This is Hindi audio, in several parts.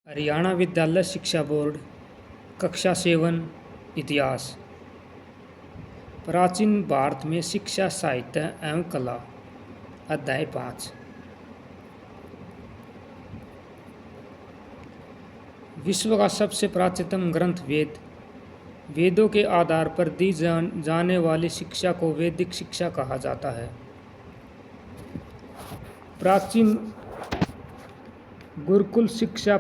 हरियाणा विद्यालय शिक्षा बोर्ड कक्षा 7 इतिहास। प्राचीन भारत में शिक्षा, साहित्य एवं कला। अध्याय 5। विश्व का सबसे प्राचीनतम ग्रंथ वेद। वेदों के आधार पर दी जाने वाली शिक्षा को वैदिक शिक्षा कहा जाता है। प्राचीन गुरुकुल शिक्षा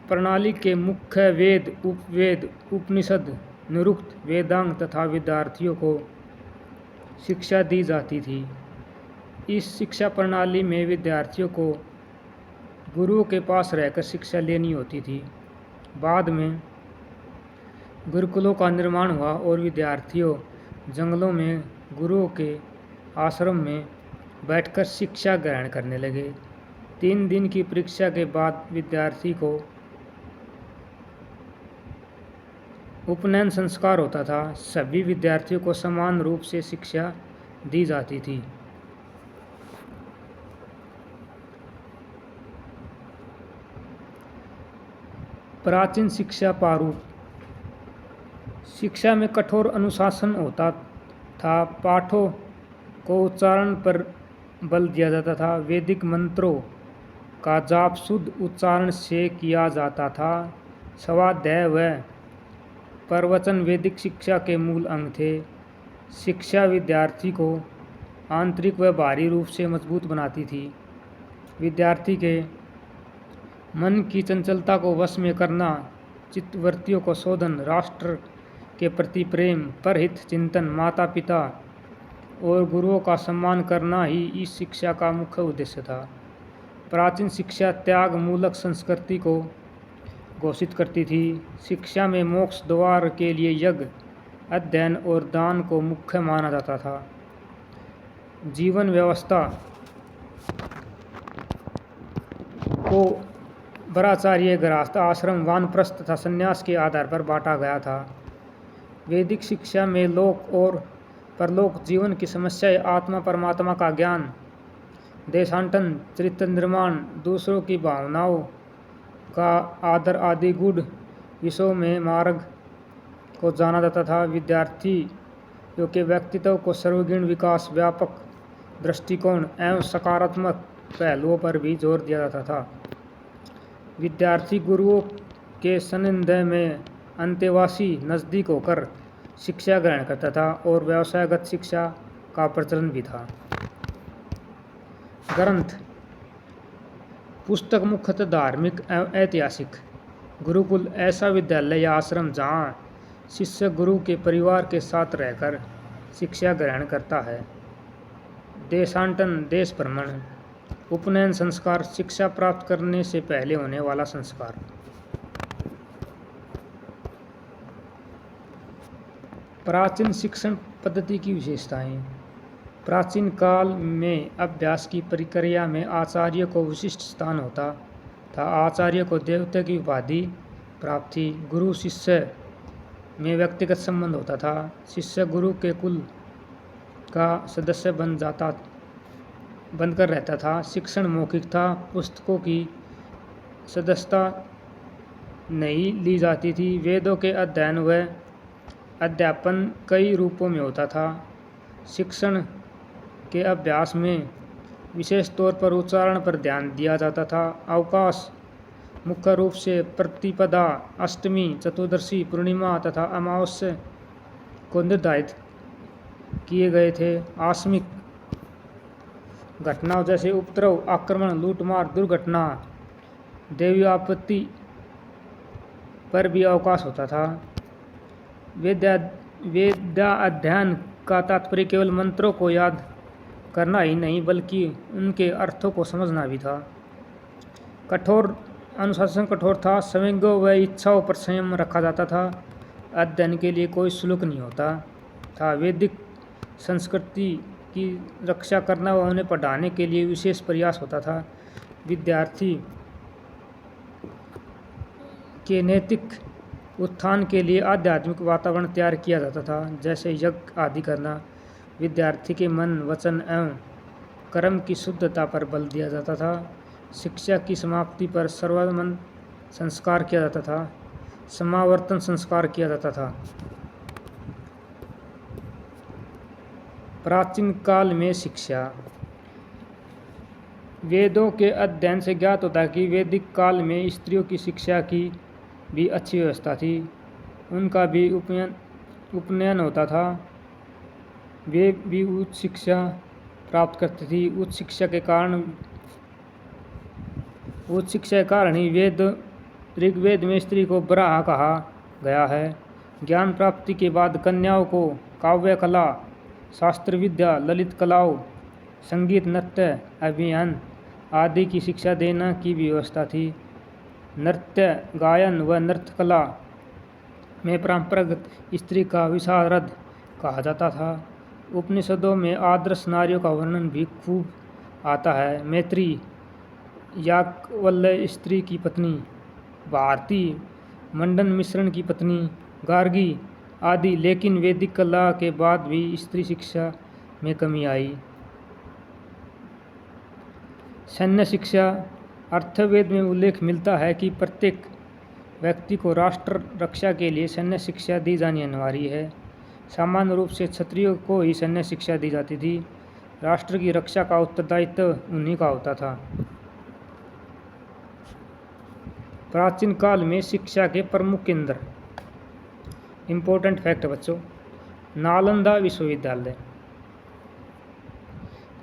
प्रणाली के मुख्य वेद, उपवेद, उपनिषद, निरुक्त, वेदांग तथा विद्यार्थियों को शिक्षा दी जाती थी। इस शिक्षा प्रणाली में विद्यार्थियों को गुरुओं के पास रहकर शिक्षा लेनी होती थी। बाद में गुरुकुलों का निर्माण हुआ और विद्यार्थियों जंगलों में गुरुओं के आश्रम में बैठकर शिक्षा ग्रहण करने लगे। 3 दिन की परीक्षा के बाद विद्यार्थी को उपनयन संस्कार होता था। सभी विद्यार्थियों को समान रूप से शिक्षा दी जाती थी। प्राचीन शिक्षा प्रारूप। शिक्षा में कठोर अनुशासन होता था। पाठों को उच्चारण पर बल दिया जाता था। वैदिक मंत्रों का जाप शुद्ध उच्चारण से किया जाता था। स्वाध्याय व प्रवचन वैदिक शिक्षा के मूल अंग थे। शिक्षा विद्यार्थी को आंतरिक व बाहरी रूप से मजबूत बनाती थी। विद्यार्थी के मन की चंचलता को वश में करना, चित्तवृत्तियों को शोधन, राष्ट्र के प्रति प्रेम, परहित चिंतन, माता पिता और गुरुओं का सम्मान करना ही इस शिक्षा का मुख्य उद्देश्य था। प्राचीन शिक्षा त्याग मूलक संस्कृति को घोषित करती थी। शिक्षा में मोक्ष द्वार के लिए यज्ञ, अध्ययन और दान को मुख्य माना जाता था। जीवन व्यवस्था को ब्रह्मचर्य, गृहस्थ आश्रम, वानप्रस्थ तथा संन्यास के आधार पर बांटा गया था। वैदिक शिक्षा में लोक और परलोक जीवन की समस्याएं, आत्मा परमात्मा का ज्ञान, देशांतन, चरित्र निर्माण, दूसरों की भावनाओं का आदर आदि गुण विषयों में मार्ग को जाना जाता था। विद्यार्थियों के व्यक्तित्व को सर्वगुण विकास, व्यापक दृष्टिकोण एवं सकारात्मक पहलुओं पर भी जोर दिया जाता था। विद्यार्थी गुरुओं के सानिध्य में अंतेवासी नज़दीक होकर शिक्षा ग्रहण करता था और व्यवसायगत शिक्षा का प्रचलन भी था। ग्रंथ पुस्तक मुख्यतः धार्मिक एवं ऐतिहासिक। गुरुकुल ऐसा विद्यालय या आश्रम जहाँ शिष्य गुरु के परिवार के साथ रहकर शिक्षा ग्रहण करता है। देशांतन, देश भ्रमण। उपनयन संस्कार, शिक्षा प्राप्त करने से पहले होने वाला संस्कार। प्राचीन शिक्षण पद्धति की विशेषताएं। प्राचीन काल में अभ्यास की प्रक्रिया में आचार्य को विशिष्ट स्थान होता था। आचार्य को देवता की उपाधि प्राप्त थी। गुरु शिष्य में व्यक्तिगत संबंध होता था। शिष्य गुरु के कुल का सदस्य बनकर रहता था। शिक्षण मौखिक था। पुस्तकों की सदस्यता नहीं ली जाती थी। वेदों के अध्ययन व अध्यापन कई रूपों में होता था। शिक्षण के अभ्यास में विशेष तौर पर उच्चारण पर ध्यान दिया जाता था। अवकाश मुख्य रूप से प्रतिपदा, अष्टमी, चतुर्दशी, पूर्णिमा तथा अमावस्या को निर्धारित किए गए थे। आकस्मिक घटनाओं जैसे उपद्रव, आक्रमण, लूटमार, दुर्घटना, दैवीय आपत्ति पर भी अवकाश होता था। वेदा अध्ययन का तात्पर्य केवल मंत्रों को याद करना ही नहीं बल्कि उनके अर्थों को समझना भी था। कठोर अनुशासन कठोर था। संवेगों व इच्छाओं पर संयम रखा जाता था। अध्ययन के लिए कोई शुल्क नहीं होता था। वैदिक संस्कृति की रक्षा करना व उन्हें पढ़ाने के लिए विशेष प्रयास होता था। विद्यार्थी के नैतिक उत्थान के लिए आध्यात्मिक वातावरण तैयार किया जाता था, जैसे यज्ञ आदि करना। विद्यार्थी के मन, वचन एवं कर्म की शुद्धता पर बल दिया जाता था। शिक्षा की समाप्ति पर संस्कार किया जाता था, समावर्तन संस्कार किया जाता था। प्राचीन काल में शिक्षा। वेदों के अध्ययन से ज्ञात होता है कि वैदिक काल में स्त्रियों की शिक्षा की भी अच्छी व्यवस्था थी। उनका भी उपनयन होता था। वे भी उच्च शिक्षा प्राप्त करती थी। उच्च शिक्षा के कारण ही ऋग्वेद में स्त्री को ब्राह्मण कहा गया है। ज्ञान प्राप्ति के बाद कन्याओं को काव्य कला, शास्त्र विद्या, ललित कलाओं, संगीत, नृत्य, अभिनय आदि की शिक्षा देना की व्यवस्था थी। नृत्य, गायन व नृत्य कला में परंपरागत स्त्री का विशारद कहा जाता था। उपनिषदों में आदर्श नारियों का वर्णन भी खूब आता है। मैत्री, याज्ञवल्क्य स्त्री की पत्नी, भारती मंडन मिश्रण की पत्नी, गार्गी आदि। लेकिन वैदिक कला के बाद भी स्त्री शिक्षा में कमी आई। सैन्य शिक्षा। अथर्ववेद में उल्लेख मिलता है कि प्रत्येक व्यक्ति को राष्ट्र रक्षा के लिए सैन्य शिक्षा दी जानी अनिवार्य है। सामान्य रूप से क्षत्रियों को ही सैन्य शिक्षा दी जाती थी। राष्ट्र की रक्षा का उत्तरदायित्व उन्हीं का होता था। प्राचीन काल में शिक्षा के प्रमुख केंद्र। इम्पोर्टेंट फैक्ट बच्चों, नालंदा विश्वविद्यालय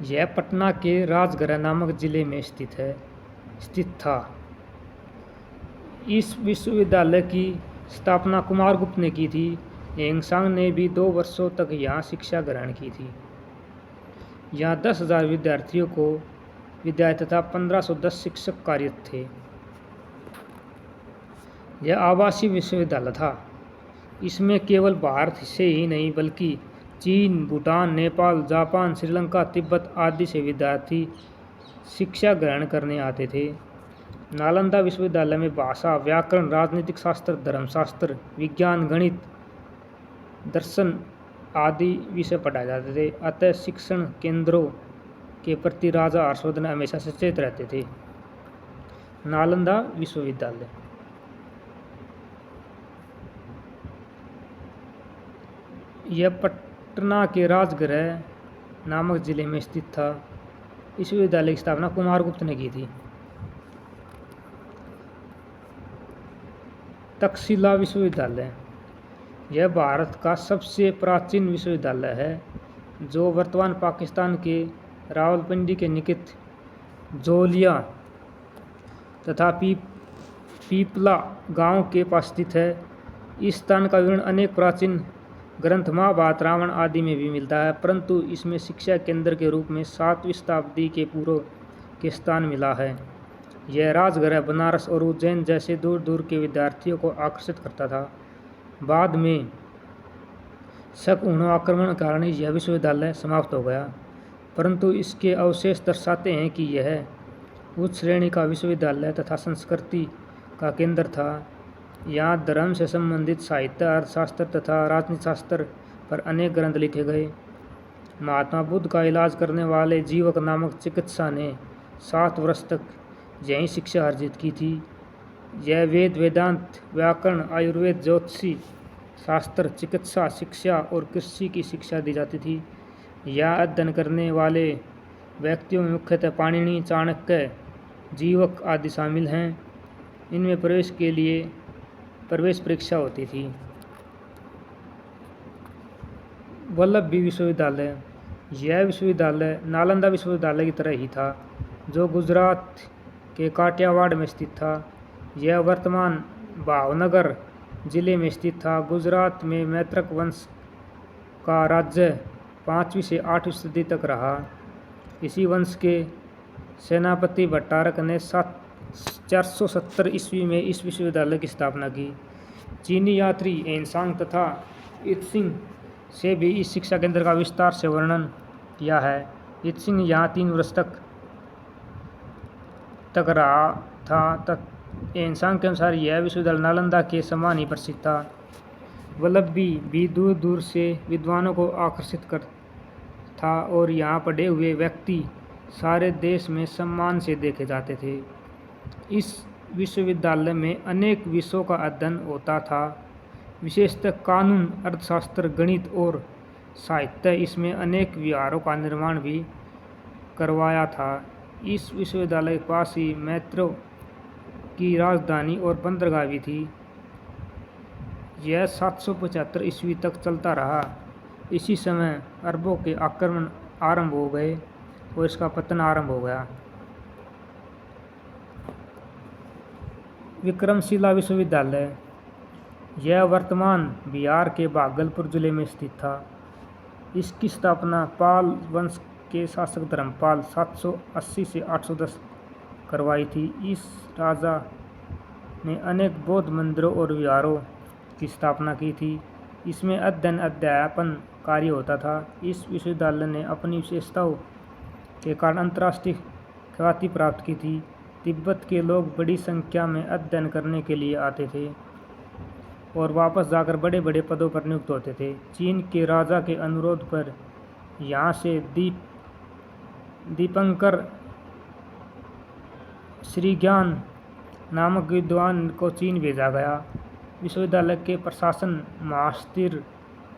यह पटना के राजगृह नामक जिले में स्थित था। इस विश्वविद्यालय की स्थापना कुमारगुप्त ने की थी। येंगसांग ने भी 2 वर्षों तक यहाँ शिक्षा ग्रहण की थी। यहाँ 10,000 विद्यार्थी तथा 1510 शिक्षक कार्यरत थे। यह आवासीय विश्वविद्यालय था। इसमें केवल भारत से ही नहीं बल्कि चीन, भूटान, नेपाल, जापान, श्रीलंका, तिब्बत आदि से विद्यार्थी शिक्षा ग्रहण करने आते थे। नालंदा विश्वविद्यालय में भाषा, व्याकरण, राजनीतिक शास्त्र, धर्मशास्त्र, विज्ञान, गणित, दर्शन आदि विषय पढ़ाए जाते थे। अतः शिक्षण केंद्रों के प्रति राजा हर्षवर्धन हमेशा सचेत रहते थे। नालंदा विश्वविद्यालय यह पटना के राजगृह नामक जिले में स्थित था। इस विश्वविद्यालय की स्थापना कुमारगुप्त ने की थी। तक्षशिला विश्वविद्यालय यह भारत का सबसे प्राचीन विश्वविद्यालय है, जो वर्तमान पाकिस्तान के रावलपिंडी के निकट जोलिया तथा पीपला गांव के पास स्थित है। इस स्थान का विवरण अनेक प्राचीन ग्रंथ महाभारत, रामायण आदि में भी मिलता है, परंतु इसमें शिक्षा केंद्र के रूप में 7वीं शताब्दी के पूर्व के स्थान मिला है। यह राजगृह बनारस और उज्जैन जैसे दूर दूर के विद्यार्थियों को आकर्षित करता था। बाद में शक हुणों आक्रमण के कारण यह विश्वविद्यालय समाप्त हो गया, परंतु इसके अवशेष दर्शाते हैं कि यह उच्च श्रेणी का विश्वविद्यालय तथा संस्कृति का केंद्र था। यहाँ धर्म से संबंधित साहित्य, अर्थशास्त्र तथा राजनीति शास्त्र पर अनेक ग्रंथ लिखे गए। महात्मा बुद्ध का इलाज करने वाले जीवक नामक चिकित्सा ने 7 वर्ष तक यहीं शिक्षा अर्जित की थी। यह वेद, वेदांत, व्याकरण, आयुर्वेद, ज्योतिषी शास्त्र, चिकित्सा, शिक्षा और कृषि की शिक्षा दी जाती थी। यह अध्ययन करने वाले व्यक्तियों में मुख्यतः पाणिनि, चाणक्य, जीवक आदि शामिल हैं। इनमें प्रवेश के लिए प्रवेश परीक्षा होती थी। वल्लभी विश्वविद्यालय यह विश्वविद्यालय नालंदा विश्वविद्यालय की तरह ही था, जो गुजरात के काठियावाड़ में स्थित था। यह वर्तमान भावनगर जिले में स्थित था। गुजरात में मैत्रक वंश का राज्य 5वीं से 8वीं सदी तक रहा। इसी वंश के सेनापति भट्टारक ने 470 ईस्वी में इस विश्वविद्यालय की स्थापना की। चीनी यात्री येनसांग तथा इत्सिंग से भी इस शिक्षा केंद्र का विस्तार से वर्णन किया है। इत्सिंग यहाँ 3 वर्ष तक रहा था। येनसांग के अनुसार यह विश्वविद्यालय नालंदा के समान ही प्रसिद्ध था। वल्लभी भी दूर दूर से विद्वानों को आकर्षित कर था और यहाँ पढ़े हुए व्यक्ति सारे देश में सम्मान से देखे जाते थे। इस विश्वविद्यालय में अनेक विषयों का अध्ययन होता था, विशेषतः कानून, अर्थशास्त्र, गणित और साहित्य। इसमें अनेक विहारों का निर्माण भी करवाया था। इस विश्वविद्यालय के पास ही मैत्रेय की राजधानी और बंदरगाह भी थी। यह 775 ईस्वी तक चलता रहा। इसी समय अरबों के आक्रमण आरंभ हो गए और इसका पतन आरंभ हो गया। विक्रमशिला विश्वविद्यालय, यह वर्तमान बिहार के भागलपुर जिले में स्थित था। इसकी स्थापना पाल वंश के शासक धर्मपाल 780 से 810 करवाई थी। इस राजा ने अनेक बौद्ध मंदिरों और विहारों की स्थापना की थी। इसमें अध्ययन अध्यापन कार्य होता था। इस विश्वविद्यालय ने अपनी विशेषताओं के कारण अंतर्राष्ट्रीय ख्याति प्राप्त की थी। तिब्बत के लोग बड़ी संख्या में अध्ययन करने के लिए आते थे और वापस जाकर बड़े बड़े पदों पर नियुक्त होते थे। चीन के राजा के अनुरोध पर यहाँ से दीपंकर श्रीज्ञान नामक विद्वान को चीन भेजा गया। विश्वविद्यालय के प्रशासन महास्थिर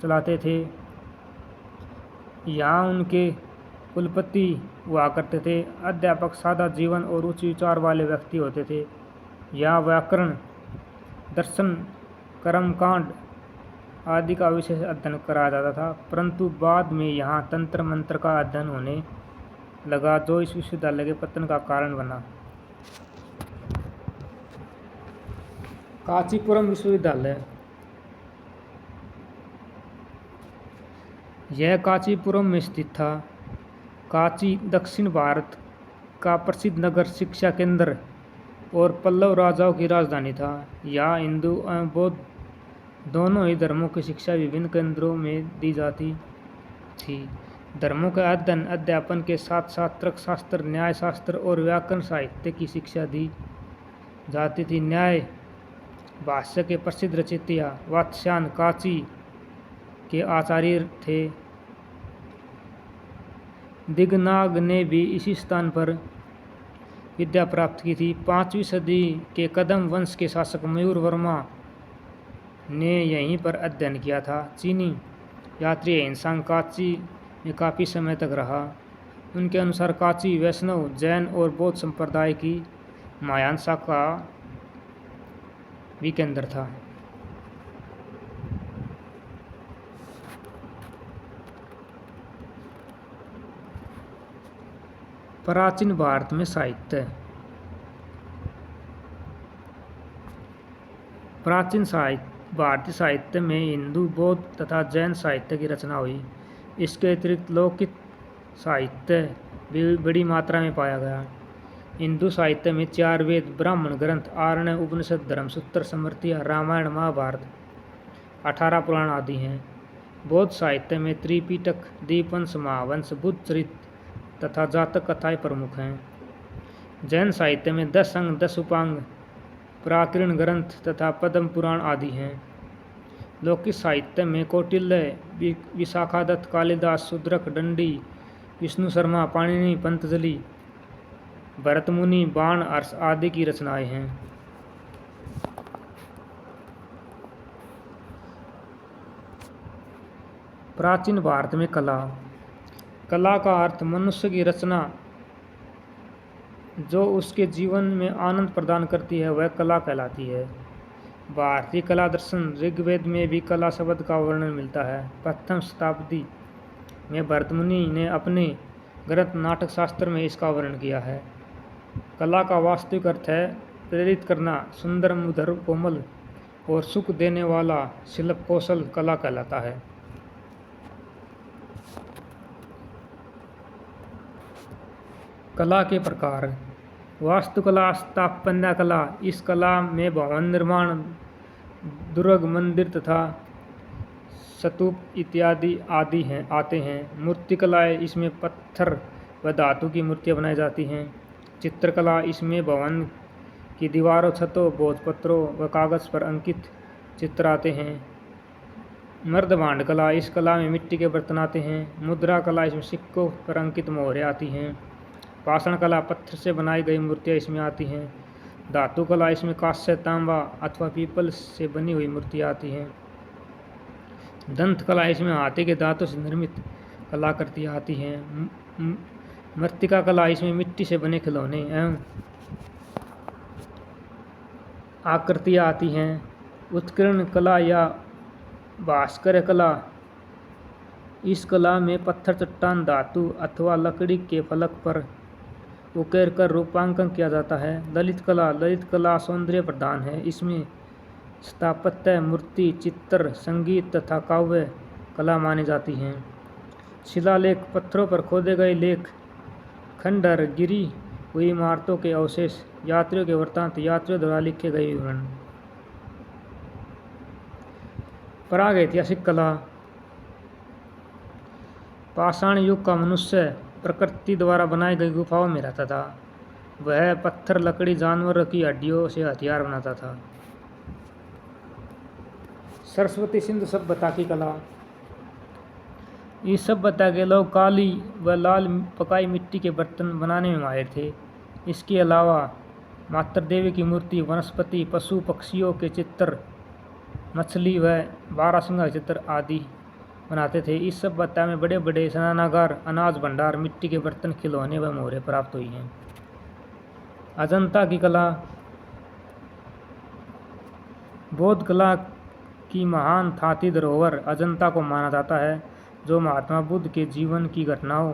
चलाते थे। यहाँ उनके कुलपति हुआ करते थे। अध्यापक सादा जीवन और उच्च विचार वाले व्यक्ति होते थे। यहाँ व्याकरण, दर्शन, कर्मकांड आदि का विशेष अध्ययन कराया जाता था। परंतु बाद में यहाँ तंत्र मंत्र का अध्ययन होने लगा, जो इस विश्वविद्यालय के पतन का कारण बना। कांचीपुरम विश्वविद्यालय, यह कांचीपुरम में स्थित था। कांची दक्षिण भारत का प्रसिद्ध नगर, शिक्षा केंद्र और पल्लव राजाओं की राजधानी था। यहाँ हिंदू एवं बौद्ध दोनों ही धर्मों की शिक्षा विभिन्न केंद्रों में दी जाती थी। धर्मों के अध्ययन अध्यापन के साथ साथ तर्कशास्त्र, न्यायशास्त्र और व्याकरण साहित्य की शिक्षा दी जाती थी। न्याय भाष्य के प्रसिद्ध रचयिता वात्स्यायन कांची के आचार्य थे। दिगनाग ने भी इसी स्थान पर विद्या प्राप्त की थी। 5वीं सदी के कदम वंश के शासक मयूर वर्मा ने यहीं पर अध्ययन किया था। चीनी यात्री हिंसांग कांची में काफ़ी समय तक रहा। उनके अनुसार कांची वैष्णव, जैन और बौद्ध संप्रदाय की महायान शाखा भी केंद्र था। प्राचीन भारत में साहित्य। प्राचीन भारतीय साहित्य में हिंदू, बौद्ध तथा जैन साहित्य की रचना हुई। इसके अतिरिक्त लौकिक साहित्य भी बड़ी मात्रा में पाया गया। हिंदू साहित्य में 4 वेद, ब्राह्मण ग्रंथ, आरण्य उपनिषद, धर्मसूत्र, स्मृतियाँ, रामायण, महाभारत, 18 पुराण आदि हैं। बौद्ध साहित्य में त्रिपिटक, दीपवंश, महावंश, बुद्ध चरित्र तथा जातक कथाएं प्रमुख हैं। जैन साहित्य में 10 अंग, 10 उपांग, प्राकीर्ण ग्रंथ तथा पद्म पुराण आदि हैं। लौकिक साहित्य में कौटिल्य, विशाखादत्त, कालिदास, शूद्रक, दंडी, विष्णु शर्मा, पाणिनि, पतंजलि, भरतमुनि, बाण, हर्ष आदि की रचनाएं हैं। प्राचीन भारत में कला। कला का अर्थ मनुष्य की रचना जो उसके जीवन में आनंद प्रदान करती है, वह कला कहलाती है। भारतीय कला दर्शन ऋग्वेद में भी कला शब्द का वर्णन मिलता है। 5वीं शताब्दी में भरतमुनि ने अपने ग्रंथ नाटक शास्त्र में इसका वर्णन किया है। कला का वास्तविक अर्थ है प्रेरित करना, सुंदर, मधुर, कोमल और सुख देने वाला शिल्प कौशल कला कहलाता है। कला के प्रकार। वास्तुकला, स्थापत्य कला। इस कला में भवन निर्माण, दुर्ग, मंदिर तथा स्तूप इत्यादि आते हैं। मूर्तिकला, इसमें पत्थर व धातु की मूर्तियाँ बनाई जाती हैं। चित्रकला, इसमें भवन की दीवारों, छतों, भोजपत्रों व कागज़ पर अंकित चित्र आते हैं। मर्दभांड कला, इस कला में मिट्टी के बर्तन आते हैं। मुद्रा कला, इसमें सिक्कों पर अंकित मोहरें आती हैं। पाषाण कला, पत्थर से बनाई गई मूर्तियाँ इसमें आती हैं। धातु कला, इसमें कांस्य, तांबा अथवा पीपल से बनी हुई मूर्तियाँ आती हैं। दंत कला, इसमें हाथी के दांतों से निर्मित कलाकृतियाँ आती हैं। मृत्तिका कला, इसमें मिट्टी से बने खिलौने एवं आकृतियाँ आती हैं। उत्कीर्ण कला या भास्कर कला, इस कला में पत्थर, चट्टान, धातु अथवा लकड़ी के फलक पर उकेर कर रूपांकन किया जाता है। ललित कला सौंदर्य प्रधान है। इसमें स्थापत्य, मूर्ति, चित्र, संगीत तथा काव्य कला मानी जाती हैं। शिलालेख, पत्थरों पर खोदे गए लेख, खंडहर, गिरी हुई इमारतों के अवशेष, यात्रियों के वृत्तांत, यात्रियों द्वारा लिखे गए विवरण। प्रागैतिहासिक कला, पाषाण युग का मनुष्य प्रकृति द्वारा बनाई गई गुफाओं में रहता था। वह पत्थर, लकड़ी, जानवर की हड्डियों से हथियार बनाता था। सरस्वती सिंधु सभ्यता की कला, इस सभ्यता के लोग काली व लाल पकाई मिट्टी के बर्तन बनाने में माहिर थे। इसके अलावा मातृ देवी की मूर्ति, वनस्पति, पशु पक्षियों के चित्र, मछली व बारहसिंगा चित्र आदि बनाते थे। इस सभ्यता में बड़े बड़े स्नानागार, अनाज भंडार, मिट्टी के बर्तन, खिलौने व मोहरें प्राप्त हुई हैं। अजंता की कला, बौद्ध कला की महान थाती धरोहर अजंता को माना जाता है, जो महात्मा बुद्ध के जीवन की घटनाओं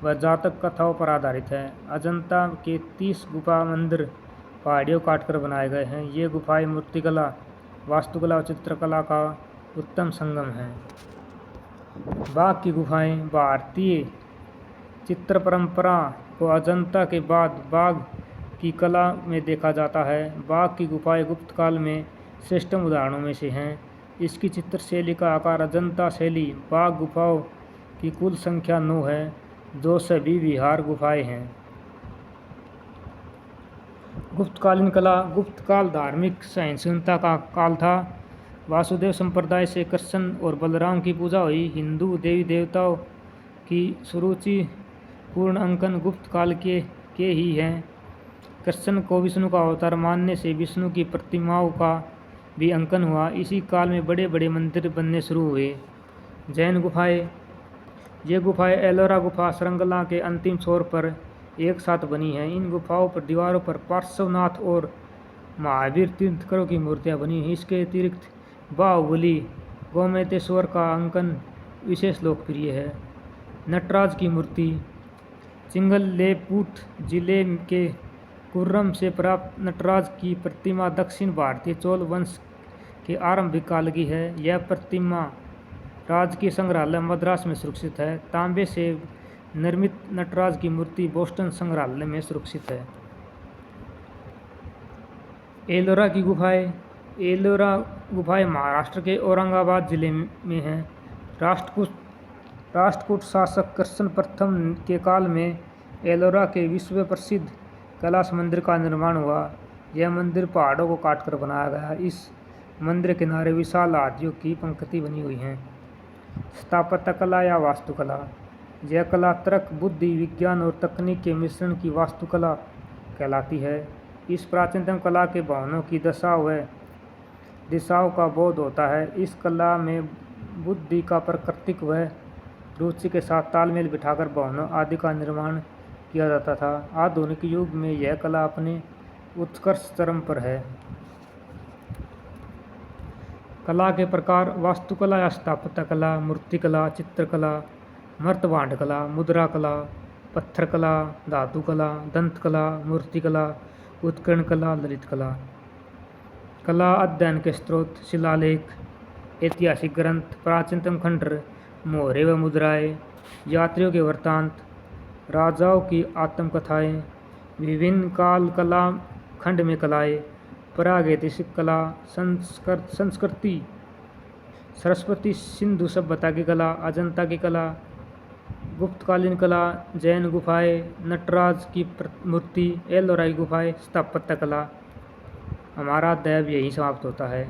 व जातक कथाओं पर आधारित है। अजंता के 30 गुफा मंदिर पहाड़ियों काटकर बनाए गए हैं। ये गुफाएं मूर्तिकला, वास्तुकला और चित्रकला का उत्तम संगम हैं। बाघ की गुफाएं, भारतीय चित्र परंपरा को अजंता के बाद बाघ की कला में देखा जाता है। बाघ की गुफाएं गुप्त काल में श्रेष्ठतम उदाहरणों में से हैं। इसकी चित्र शैली का आकार अजंता शैली। बाघ गुफाओं की कुल संख्या 9 है, जो सभी विहार गुफाएं हैं। गुप्तकालीन कला, गुप्त काल धार्मिक सहिष्णुता का काल था। वासुदेव संप्रदाय से कृष्ण और बलराम की पूजा हुई। हिंदू देवी देवताओं की सुरुचिपूर्ण अंकन गुप्त काल के ही हैं। कृष्ण को विष्णु का अवतार मानने से विष्णु की प्रतिमाओं का भी अंकन हुआ। इसी काल में बड़े बड़े मंदिर बनने शुरू हुए। जैन गुफाएं, ये गुफाएं एलोरा गुफा श्रृंखला के अंतिम छोर पर एक साथ बनी हैं। इन गुफाओं पर दीवारों पर पार्श्वनाथ और महावीर तीर्थंकरों की मूर्तियां बनी हैं। इसके अतिरिक्त बाहुबली, गोमतेश्वर का अंकन विशेष लोकप्रिय है। नटराज की मूर्ति, चिंगलेपुट जिले के कुर्रम से प्राप्त नटराज की प्रतिमा दक्षिण भारतीय चोल वंश के आरंभिक काल की है। यह प्रतिमा राजकीय संग्रहालय मद्रास में सुरक्षित है। तांबे से निर्मित नटराज की मूर्ति बोस्टन संग्रहालय में सुरक्षित है। एलोरा की गुफाएं, एलोरा गुफाएं महाराष्ट्र के औरंगाबाद जिले में हैं। राष्ट्रकूट शासक कृष्ण प्रथम के काल में एलोरा के विश्व प्रसिद्ध कैलाश मंदिर का निर्माण हुआ। यह मंदिर पहाड़ों को काटकर बनाया गया। इस मंदिर के किनारे विशाल हाथियों की पंक्ति बनी हुई हैं। स्थापत्य कला या वास्तुकला, यह कला तर्क, बुद्धि, विज्ञान और तकनीक के मिश्रण की वास्तुकला कहलाती है। इस प्राचीनतम कला के भवनों की दशा व दिशाओं का बोध होता है। इस कला में बुद्धि का प्राकृतिक व रुचि के साथ तालमेल बिठाकर भवनों आदि का निर्माण किया जाता था। आधुनिक युग में यह कला अपने उत्कर्ष चरम पर है। कला के प्रकार, वास्तुकला या स्थापत्य कला, मूर्तिकला, चित्रकला, मर्तभांड कला, मुद्रा कला, पत्थर कला, धातु कला, दंत कला, मूर्तिकला, उत्कीर्ण कला, ललित कला। कला अध्ययन के स्रोत, शिलालेख, ऐतिहासिक ग्रंथ, प्राचीनतम खंडहर, मोहरे व मुद्राएं, यात्रियों के वृत्तांत, राजाओं की आत्मकथाएं, विभिन्न काल कला खंड में कलाएं, प्रागैतिहासिक कला, संस्कृति, सरस्वती सिंधु सभ्यता की कला, अजंता की कला, गुप्तकालीन कला, जैन गुफाएं, नटराज की मूर्ति, एलोरा की गुफाएं, स्थापत्य कला। हमारा अध्याय यही समाप्त होता है।